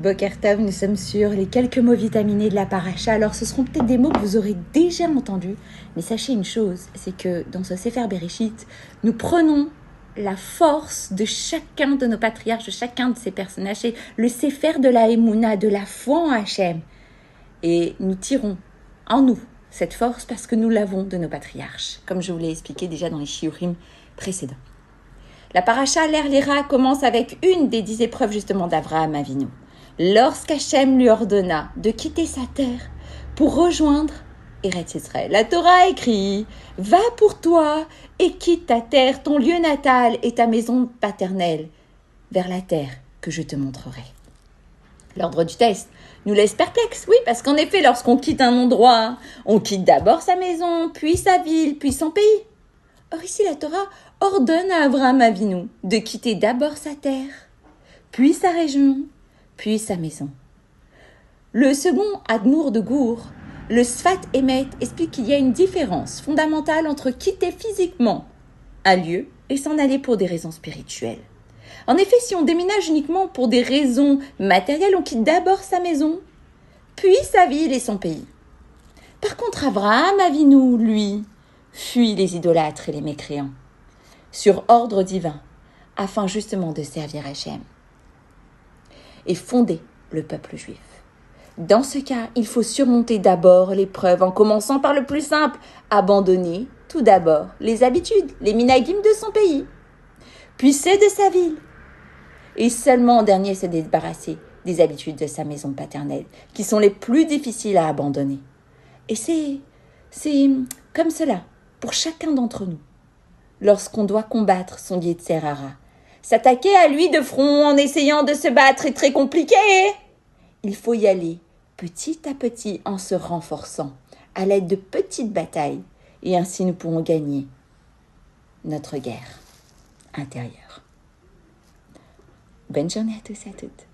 Boker Tov, nous sommes sur les quelques mots vitaminés de la paracha. Alors ce seront peut-être des mots que vous aurez déjà entendus, mais sachez une chose, c'est que dans ce Sefer Bereshit, nous prenons la force de chacun de nos patriarches, de chacun de ces personnages, c'est le Sefer de la Emouna, de la foi en Hachem. Et nous tirons en nous cette force parce que nous l'avons de nos patriarches, comme je vous l'ai expliqué déjà dans les shiurim précédents. La paracha Ler Lira commence avec une des 10 épreuves justement d'Avraham Avinu. Lorsqu'Hachem lui ordonna de quitter sa terre pour rejoindre Eretz Israël. La Torah écrit « Va pour toi et quitte ta terre, ton lieu natal et ta maison paternelle, vers la terre que je te montrerai. » L'ordre du texte nous laisse perplexes, oui, parce qu'en effet, lorsqu'on quitte un endroit, on quitte d'abord sa maison, puis sa ville, puis son pays. Or ici, la Torah ordonne à Avraham Avinu de quitter d'abord sa terre, puis sa région, puis sa maison. Le second Admour de Gour, le Sfat Emet, explique qu'il y a une différence fondamentale entre quitter physiquement un lieu et s'en aller pour des raisons spirituelles. En effet, si on déménage uniquement pour des raisons matérielles, on quitte d'abord sa maison, puis sa ville et son pays. Par contre, Avraham Avinu, lui, fuit les idolâtres et les mécréants, sur ordre divin, afin justement de servir Hachem et fonder le peuple juif. Dans ce cas, il faut surmonter d'abord l'épreuve en commençant par le plus simple, abandonner tout d'abord les habitudes, les minagim de son pays, puis ceux de sa ville, et seulement en dernier se débarrasser des habitudes de sa maison paternelle, qui sont les plus difficiles à abandonner. Et c'est comme cela pour chacun d'entre nous. Lorsqu'on doit combattre son Yetzer Hara, s'attaquer à lui de front en essayant de se battre est très compliqué. Il faut y aller petit à petit en se renforçant à l'aide de petites batailles et ainsi nous pourrons gagner notre guerre intérieure. Bonne journée à tous et à toutes.